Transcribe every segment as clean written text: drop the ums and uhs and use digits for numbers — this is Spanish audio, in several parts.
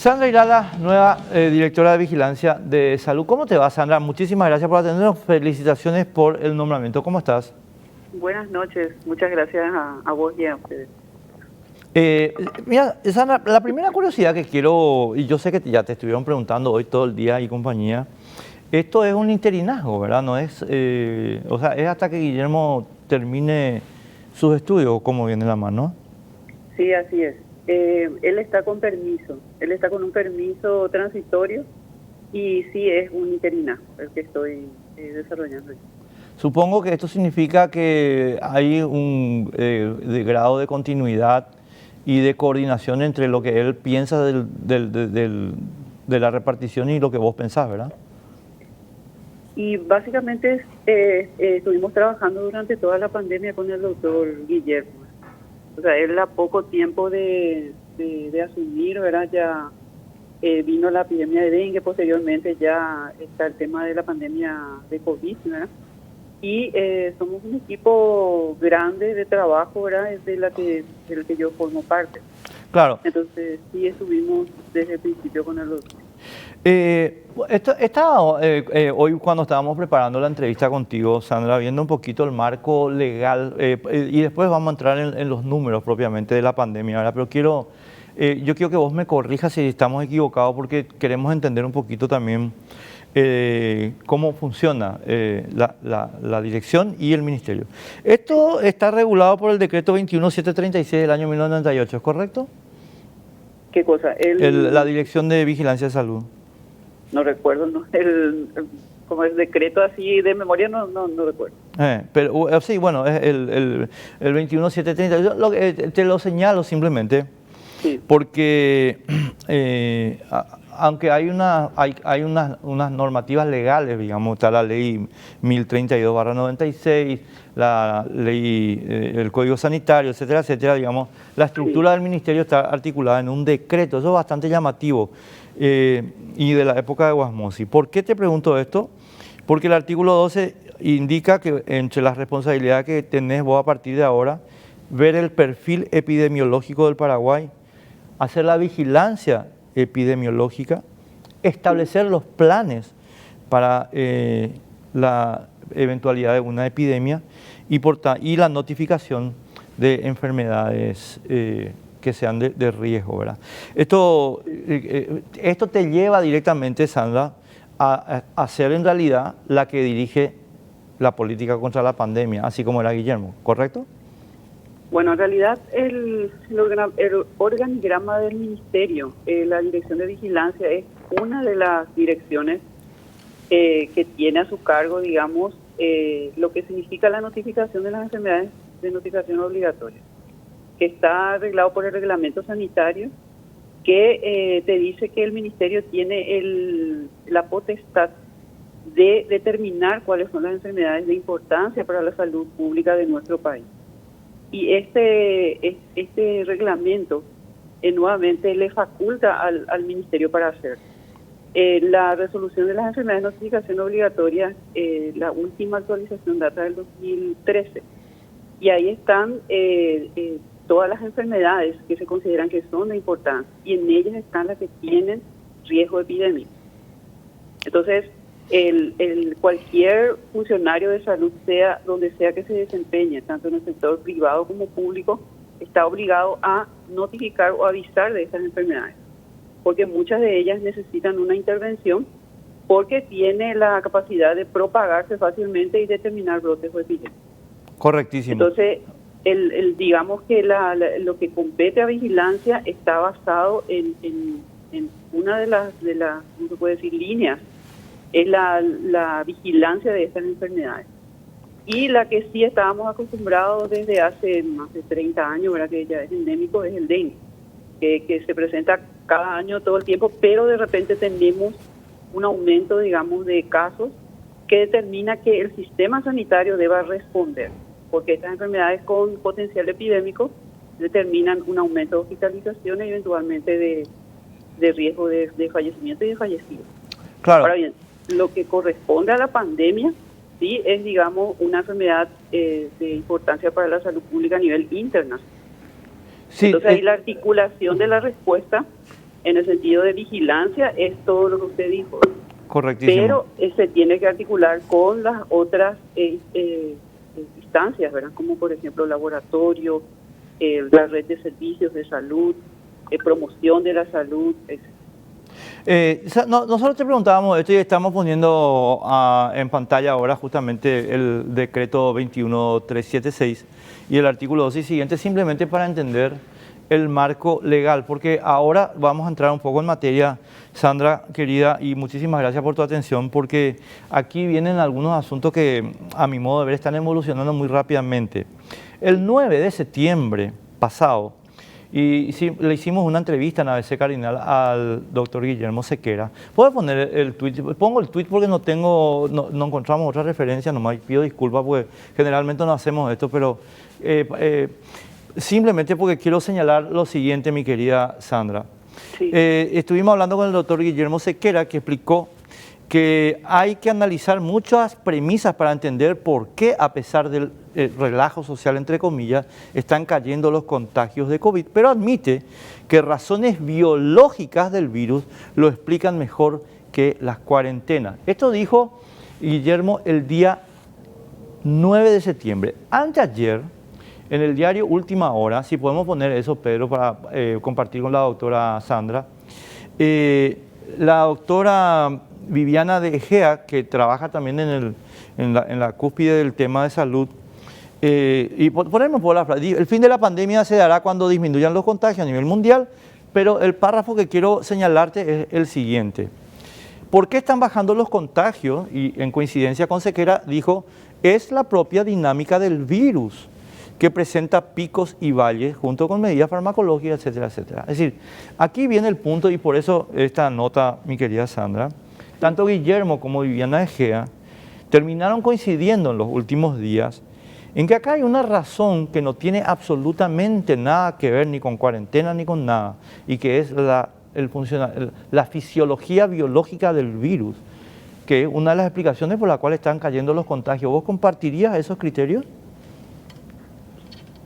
Sandra Irala, nueva directora de Vigilancia de Salud. ¿Cómo te va, Sandra? Muchísimas gracias por atendernos. Felicitaciones por el nombramiento. ¿Cómo estás? Buenas noches. Muchas gracias a vos y a ustedes. Mira, Sandra, la primera curiosidad que quiero, y yo sé que ya te estuvieron preguntando hoy todo el día y compañía, esto es un interinazgo, ¿verdad? No es, o sea, es hasta que Guillermo termine sus estudios, como viene la mano. Sí, así es. Él está con permiso. Él está con un permiso transitorio y sí es un interinaje el que estoy desarrollando. Supongo que esto significa que hay un de grado de continuidad y de coordinación entre lo que él piensa de la repartición y lo que vos pensás, ¿verdad? Y básicamente estuvimos trabajando durante toda la pandemia con el doctor Guillermo. O sea, él a poco tiempo de asumir, ¿verdad? Ya vino la epidemia de dengue, posteriormente ya está el tema de la pandemia de COVID, ¿verdad? Y somos un equipo grande de trabajo, ¿verdad? Del que yo formo parte. Claro. Entonces, sí estuvimos desde el principio con el doctor. Hoy cuando estábamos preparando la entrevista contigo, Sandra, viendo un poquito el marco legal, y después vamos a entrar en los números propiamente de la pandemia, ¿verdad? Pero yo quiero que vos me corrijas si estamos equivocados, porque queremos entender un poquito también cómo funciona la dirección y el ministerio. Esto está regulado por el decreto 21736 del año 1998, ¿es correcto? ¿Qué cosa? La Dirección de Vigilancia de Salud. No recuerdo, ¿no? Como el decreto así de memoria no recuerdo. Pero sí, bueno, es el 21730. Te lo señalo simplemente, sí, porque aunque hay unas normativas legales, digamos, está la ley 1032/96, la ley, el Código Sanitario, etcétera, etcétera, digamos, la estructura del ministerio está articulada en un decreto. Eso es bastante llamativo. Y de la época de Guasmosi. ¿Por qué te pregunto esto? Porque el artículo 12 indica que entre las responsabilidades que tenés vos a partir de ahora, ver el perfil epidemiológico del Paraguay, hacer la vigilancia epidemiológica, establecer los planes para la eventualidad de una epidemia y la notificación de enfermedades que sean de riesgo, ¿verdad? Esto te lleva directamente, Sandra, a ser en realidad la que dirige la política contra la pandemia, así como era Guillermo, ¿correcto? Bueno, en realidad el organigrama del ministerio, la Dirección de Vigilancia, es una de las direcciones que tiene a su cargo, digamos, lo que significa la notificación de las enfermedades de notificación obligatoria, que está arreglado por el reglamento sanitario, que te dice que el ministerio tiene la potestad de determinar cuáles son las enfermedades de importancia para la salud pública de nuestro país. Y este reglamento nuevamente le faculta al ministerio para hacer. La resolución de las enfermedades de notificación obligatoria, la última actualización data del 2013, y ahí están todas las enfermedades que se consideran que son de importancia, y en ellas están las que tienen riesgo epidémico. Entonces, cualquier funcionario de salud, sea donde sea que se desempeñe, tanto en el sector privado como público, está obligado a notificar o avisar de estas enfermedades, porque muchas de ellas necesitan una intervención porque tiene la capacidad de propagarse fácilmente y determinar brotes o epidemias. Correctísimo. Entonces, digamos que lo que compete a vigilancia está basado en una de las ¿cómo se puede decir?, líneas, es la vigilancia de estas enfermedades. Y la que sí estábamos acostumbrados desde hace más de 30 años, ¿verdad?, que ya es endémico, es el dengue, que se presenta cada año todo el tiempo, pero de repente tenemos un aumento, digamos, de casos que determina que el sistema sanitario deba responder, porque estas enfermedades con potencial epidémico determinan un aumento de hospitalizaciones y eventualmente de riesgo de fallecimiento y de fallecidos. Claro. Ahora bien, lo que corresponde a la pandemia, sí, es, digamos, una enfermedad de importancia para la salud pública a nivel internacional. Sí, entonces ahí la articulación de la respuesta En el sentido de vigilancia es todo lo que usted dijo, Correctísimo. pero se tiene que articular con las otras instancias, ¿verdad? Como por ejemplo laboratorio, la red de servicios de salud, promoción de la salud, etc. Nosotros te preguntábamos esto y estamos poniendo en pantalla ahora justamente el decreto 21376 y el artículo 2 y siguiente, simplemente para entender el marco legal, porque ahora vamos a entrar un poco en materia, Sandra, querida, y muchísimas gracias por tu atención, porque aquí vienen algunos asuntos que, a mi modo de ver, están evolucionando muy rápidamente. El 9 de septiembre pasado, y sí, le hicimos una entrevista en ABC Cardinal al doctor Guillermo Sequera. ¿Puedo poner el tuit? Pongo el tuit porque no encontramos otra referencia, nomás pido disculpas porque generalmente no hacemos esto, pero simplemente porque quiero señalar lo siguiente, mi querida Sandra. Sí. Estuvimos hablando con el doctor Guillermo Sequera, que explicó que hay que analizar muchas premisas para entender por qué, a pesar del relajo social, entre comillas, están cayendo los contagios de COVID, pero admite que razones biológicas del virus lo explican mejor que las cuarentenas. Esto dijo Guillermo el día 9 de septiembre. Anteayer, en el diario Última Hora, si podemos poner eso, Pedro, para compartir con la doctora Sandra, la doctora Viviana de Egea, que trabaja también en la cúspide del tema de salud, y ponemos por la frase, el fin de la pandemia se dará cuando disminuyan los contagios a nivel mundial, pero el párrafo que quiero señalarte es el siguiente. ¿Por qué están bajando los contagios? Y en coincidencia con Sequera dijo, es la propia dinámica del virus que presenta picos y valles junto con medidas farmacológicas, etcétera, etcétera. Es decir, aquí viene el punto y por eso esta nota, mi querida Sandra, tanto Guillermo como Viviana Egea terminaron coincidiendo en los últimos días en que acá hay una razón que no tiene absolutamente nada que ver ni con cuarentena ni con nada, y que es la fisiología biológica del virus, que es una de las explicaciones por las cuales están cayendo los contagios. ¿Vos compartirías esos criterios?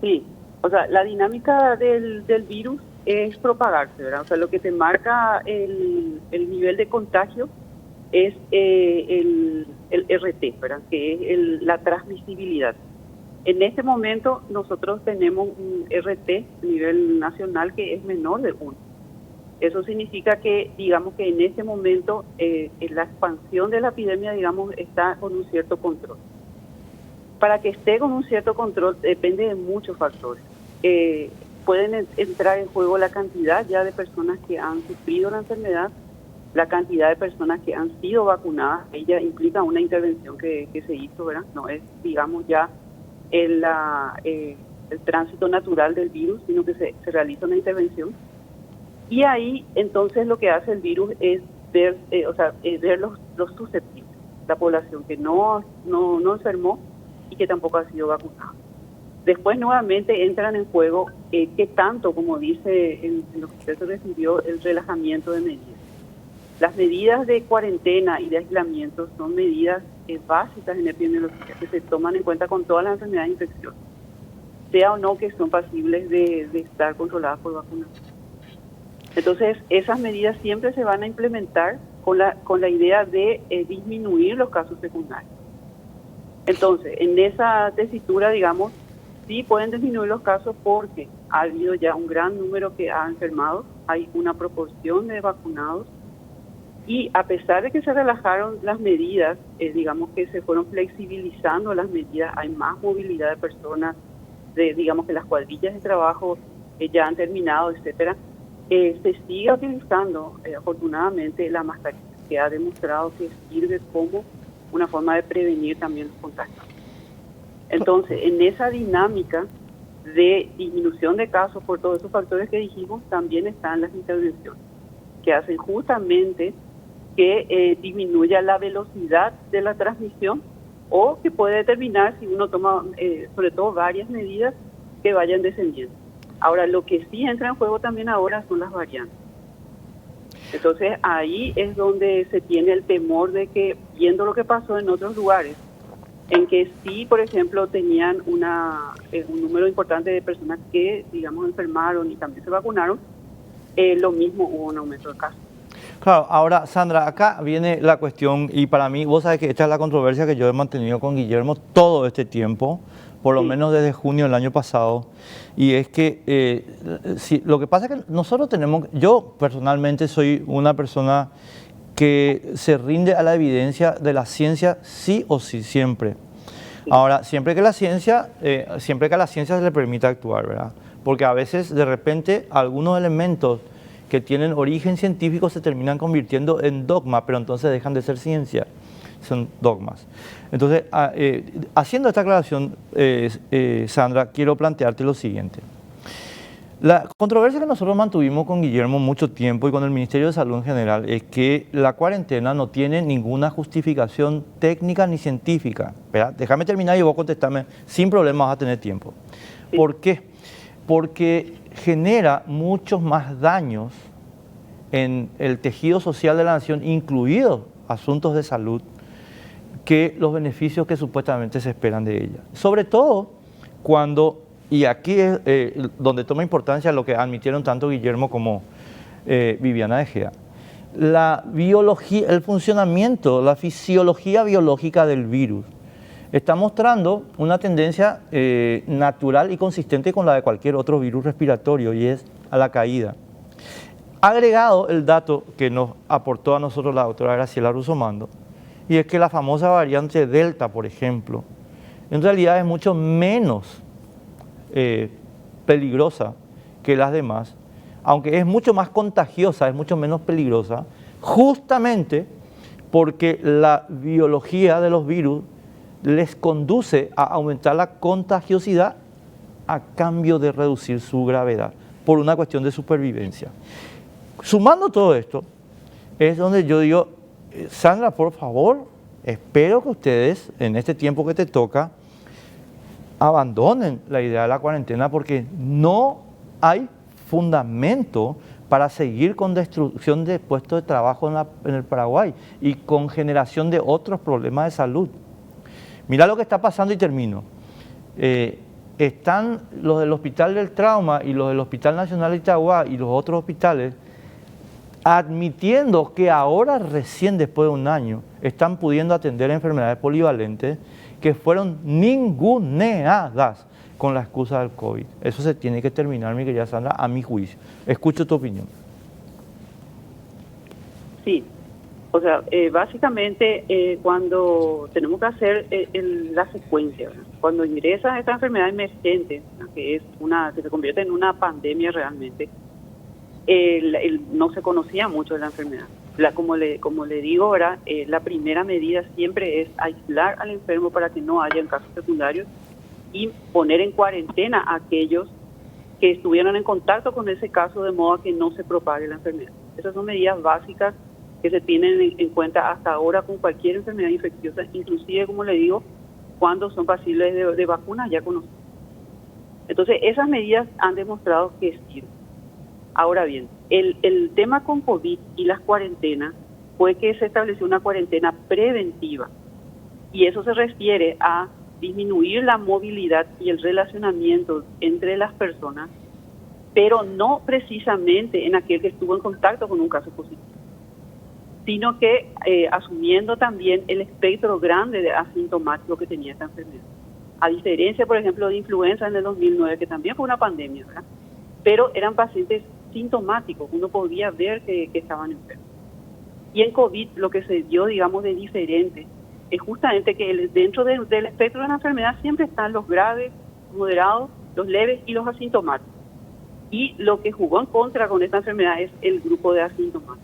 Sí, o sea, la dinámica del virus es propagarse, ¿verdad? O sea, lo que te marca el nivel de contagio es el RT, ¿verdad? Que es la transmisibilidad. En este momento nosotros tenemos un RT a nivel nacional que es menor de 1. Eso significa que, digamos que en este momento la expansión de la epidemia, digamos, está con un cierto control. Para que esté con un cierto control depende de muchos factores. Pueden entrar en juego la cantidad ya de personas que han sufrido la enfermedad, la cantidad de personas que han sido vacunadas. Ella implica una intervención que se hizo, ¿verdad? No es, digamos, ya el tránsito natural del virus, sino que se realiza una intervención. Y ahí, entonces, lo que hace el virus es ver los susceptibles, la población que no enfermó y que tampoco ha sido vacunada. Después, nuevamente, entran en juego qué tanto, como dice en lo que usted se refirió, el relajamiento de medidas. Las medidas de cuarentena y de aislamiento son medidas básicas en epidemiología que se toman en cuenta con todas las enfermedades infecciosas, sea o no que son pasibles de estar controladas por vacunación. Entonces, esas medidas siempre se van a implementar con la idea de disminuir los casos secundarios. Entonces, en esa tesitura, digamos, sí pueden disminuir los casos porque ha habido ya un gran número que ha enfermado, hay una proporción de vacunados, y a pesar de que se relajaron las medidas, digamos que se fueron flexibilizando las medidas, hay más movilidad de personas, digamos que las cuadrillas de trabajo ya han terminado, etcétera. Se sigue utilizando, afortunadamente, la mascarilla, que ha demostrado que sirve como una forma de prevenir también los contagios. Entonces, en esa dinámica de disminución de casos por todos esos factores que dijimos, también están las intervenciones, que hacen justamente que disminuya la velocidad de la transmisión o que puede determinar, si uno toma, sobre todo, varias medidas que vayan descendiendo. Ahora, lo que sí entra en juego también ahora son las variantes. Entonces, ahí es donde se tiene el temor de que, viendo lo que pasó en otros lugares, en que sí, por ejemplo, tenían un número importante de personas que, digamos, enfermaron y también se vacunaron, lo mismo hubo un aumento de casos. Claro, ahora Sandra, acá viene la cuestión y para mí, vos sabés que esta es la controversia que yo he mantenido con Guillermo todo este tiempo, por lo Sí. menos desde junio del año pasado, y es que lo que pasa es que nosotros tenemos, yo personalmente soy una persona que se rinde a la evidencia de la ciencia sí o sí, siempre. Ahora, siempre que a la ciencia se le permita actuar, ¿verdad? Porque a veces, de repente, algunos elementos que tienen origen científico se terminan convirtiendo en dogma, pero entonces dejan de ser ciencia, son dogmas. Entonces, haciendo esta aclaración, Sandra, quiero plantearte lo siguiente. La controversia que nosotros mantuvimos con Guillermo mucho tiempo y con el Ministerio de Salud en general es que la cuarentena no tiene ninguna justificación técnica ni científica. ¿Verdad? Déjame terminar y vos contestarme sin problemas, vas a tener tiempo. Sí. ¿Por qué? Porque genera muchos más daños en el tejido social de la nación, incluidos asuntos de salud, que los beneficios que supuestamente se esperan de ella. Sobre todo cuando, y aquí es donde toma importancia lo que admitieron tanto Guillermo como Viviana De Gea, la biología, el funcionamiento, la fisiología biológica del virus está mostrando una tendencia natural y consistente con la de cualquier otro virus respiratorio, y es a la caída. Agregado el dato que nos aportó a nosotros la doctora Graciela Russomando, y es que la famosa variante Delta, por ejemplo, en realidad es mucho menos peligrosa que las demás, aunque es mucho más contagiosa, es mucho menos peligrosa, justamente porque la biología de los virus les conduce a aumentar la contagiosidad a cambio de reducir su gravedad, por una cuestión de supervivencia. Sumando todo esto, es donde yo digo, Sandra, por favor, espero que ustedes, en este tiempo que te toca, abandonen la idea de la cuarentena, porque no hay fundamento para seguir con destrucción de puestos de trabajo en el Paraguay y con generación de otros problemas de salud. Mira lo que está pasando y termino. Están los del Hospital del Trauma y los del Hospital Nacional de Itagua y los otros hospitales admitiendo que ahora recién después de un año están pudiendo atender enfermedades polivalentes que fueron ninguneadas con la excusa del COVID. Eso se tiene que terminar, mi querida Sandra, a mi juicio. Escucho tu opinión. Sí, o sea, básicamente cuando tenemos que hacer la secuencia, ¿verdad? Cuando ingresa esta enfermedad emergente, ¿no? Que se convierte en una pandemia realmente, no se conocía mucho de la enfermedad. Como le digo ahora, la primera medida siempre es aislar al enfermo para que no haya casos secundarios y poner en cuarentena a aquellos que estuvieron en contacto con ese caso de modo a que no se propague la enfermedad. Esas son medidas básicas que se tienen en cuenta hasta ahora con cualquier enfermedad infecciosa, inclusive, como le digo, cuando son pasibles de vacunas ya conocidas. Entonces, esas medidas han demostrado que sirven. Ahora bien, el tema con COVID y las cuarentenas fue que se estableció una cuarentena preventiva, y eso se refiere a disminuir la movilidad y el relacionamiento entre las personas, pero no precisamente en aquel que estuvo en contacto con un caso positivo, sino que asumiendo también el espectro grande de asintomático que tenía esta enfermedad. A diferencia, por ejemplo, de influenza en el 2009, que también fue una pandemia, ¿verdad? Pero eran pacientes sintomáticos, uno podía ver que estaban enfermos. Y en COVID lo que se dio, digamos, de diferente es justamente que dentro del espectro de la enfermedad siempre están los graves, moderados, los leves y los asintomáticos. Y lo que jugó en contra con esta enfermedad es el grupo de asintomáticos.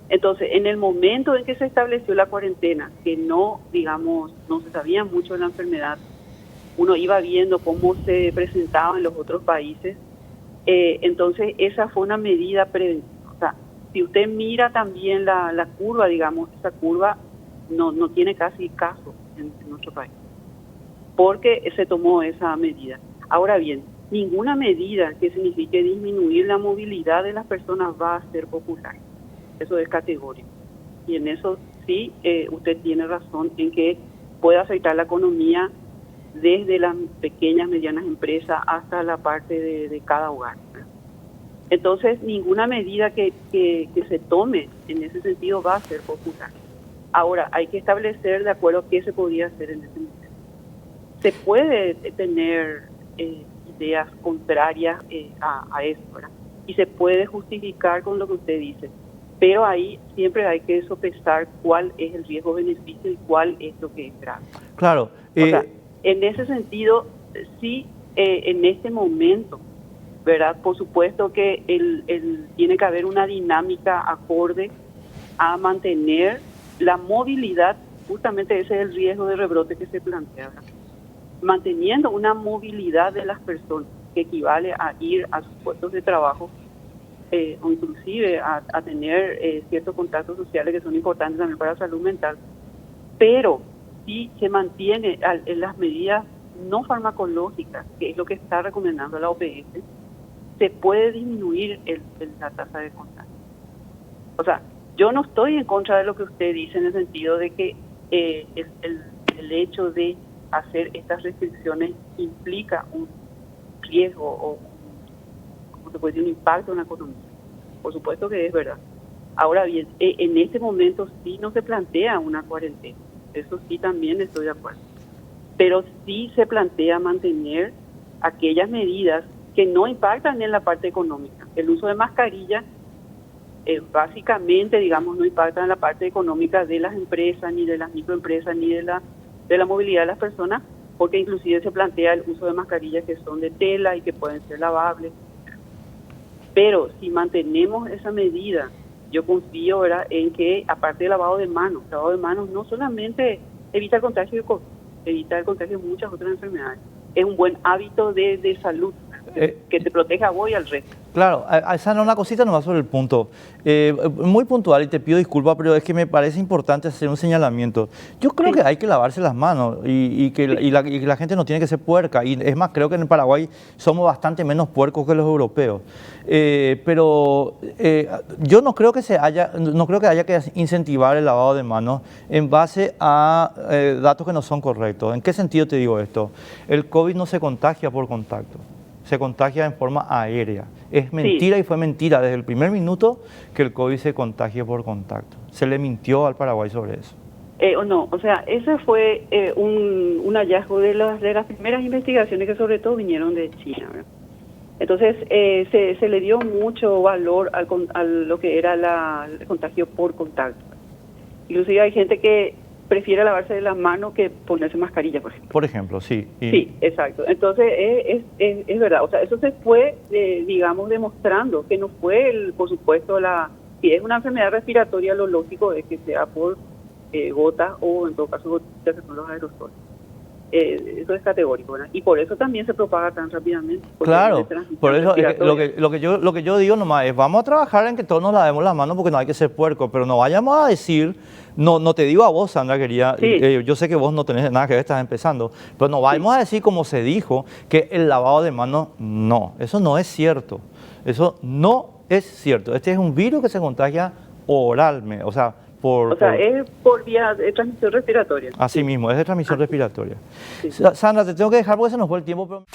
Entonces, en el momento en que se estableció la cuarentena, que no se sabía mucho de la enfermedad, uno iba viendo cómo se presentaba en los otros países, entonces esa fue una medida preventiva. O sea, si usted mira también la curva, digamos, esa curva no tiene casi caso en nuestro país, porque se tomó esa medida. Ahora bien, ninguna medida que signifique disminuir la movilidad de las personas va a ser popular. Eso es categórico. Y en eso sí, usted tiene razón en que puede afectar la economía desde las pequeñas, medianas empresas hasta la parte de cada hogar, ¿verdad? Entonces, ninguna medida que se tome en ese sentido va a ser popular. Ahora, hay que establecer de acuerdo a qué se podría hacer en ese momento. Se puede tener ideas contrarias a eso, ¿verdad? Y se puede justificar con lo que usted dice, pero ahí siempre hay que sopesar cuál es el riesgo-beneficio y cuál es lo que es grave. Claro. O sea, en ese sentido, sí, en este momento, ¿verdad? Por supuesto que tiene que haber una dinámica acorde a mantener la movilidad, justamente ese es el riesgo de rebrote que se plantea, ¿verdad? Manteniendo una movilidad de las personas que equivale a ir a sus puestos de trabajo o inclusive a tener ciertos contactos sociales que son importantes también para la salud mental, pero si se mantiene en las medidas no farmacológicas, que es lo que está recomendando la OPS, se puede disminuir la tasa de contagio. O sea, yo no estoy en contra de lo que usted dice en el sentido de que el hecho de hacer estas restricciones implica un riesgo o, como se puede decir, un impacto en la economía. Por supuesto que es verdad. Ahora bien, en este momento sí no se plantea una cuarentena. Eso sí también estoy de acuerdo. Pero sí se plantea mantener aquellas medidas que no impactan en la parte económica. El uso de mascarilla básicamente, digamos, no impacta en la parte económica de las empresas, ni de las microempresas, ni de la movilidad de las personas, porque inclusive se plantea el uso de mascarillas que son de tela y que pueden ser lavables. Pero si mantenemos esa medida, yo confío, ¿verdad?, en que aparte del lavado de manos no solamente evita el contagio de COVID, evita el contagio de muchas otras enfermedades. Es un buen hábito de salud que te proteja a vos y al resto. Claro, esa no una cosita nomás sobre el punto. Muy puntual y te pido disculpas, pero es que me parece importante hacer un señalamiento. Yo creo que hay que lavarse las manos y que la gente no tiene que ser puerca. Y es más, creo que en Paraguay somos bastante menos puercos que los europeos. Pero yo no creo que haya que incentivar el lavado de manos en base a datos que no son correctos. ¿En qué sentido te digo esto? El COVID no se contagia por contacto. Se contagia en forma aérea. Es mentira, sí. Y fue mentira desde el primer minuto que el COVID se contagie por contacto. Se le mintió al Paraguay sobre eso. O sea, ese fue un hallazgo de las primeras investigaciones que sobre todo vinieron de China, ¿verdad? Entonces, se le dio mucho valor a lo que era el contagio por contacto. Inclusive hay gente que prefiere lavarse las manos que ponerse mascarilla, por ejemplo. Por ejemplo, sí. Sí, exacto. Entonces, es verdad. O sea, eso se fue, digamos, demostrando que no fue, por supuesto, si es una enfermedad respiratoria, lo lógico es que sea por gotas o, en todo caso, gotitas que son los aerosoles. Eso es categórico, ¿verdad? Y por eso también se propaga tan rápidamente. Claro, por eso lo que yo digo nomás es, vamos a trabajar en que todos nos lavemos las manos porque no hay que ser puerco, pero no vayamos a decir, no te digo a vos, Sandra, quería, sí. Yo sé que vos no tenés nada que ver, estás empezando, pero no vayamos a decir como se dijo, que el lavado de manos, no, eso no es cierto, eso no es cierto. Este es un virus que se contagia oralmente, o sea, es por vía de transmisión respiratoria. Así mismo, es de transmisión respiratoria. Sí. Sandra, te tengo que dejar porque se nos fue el tiempo. Pero...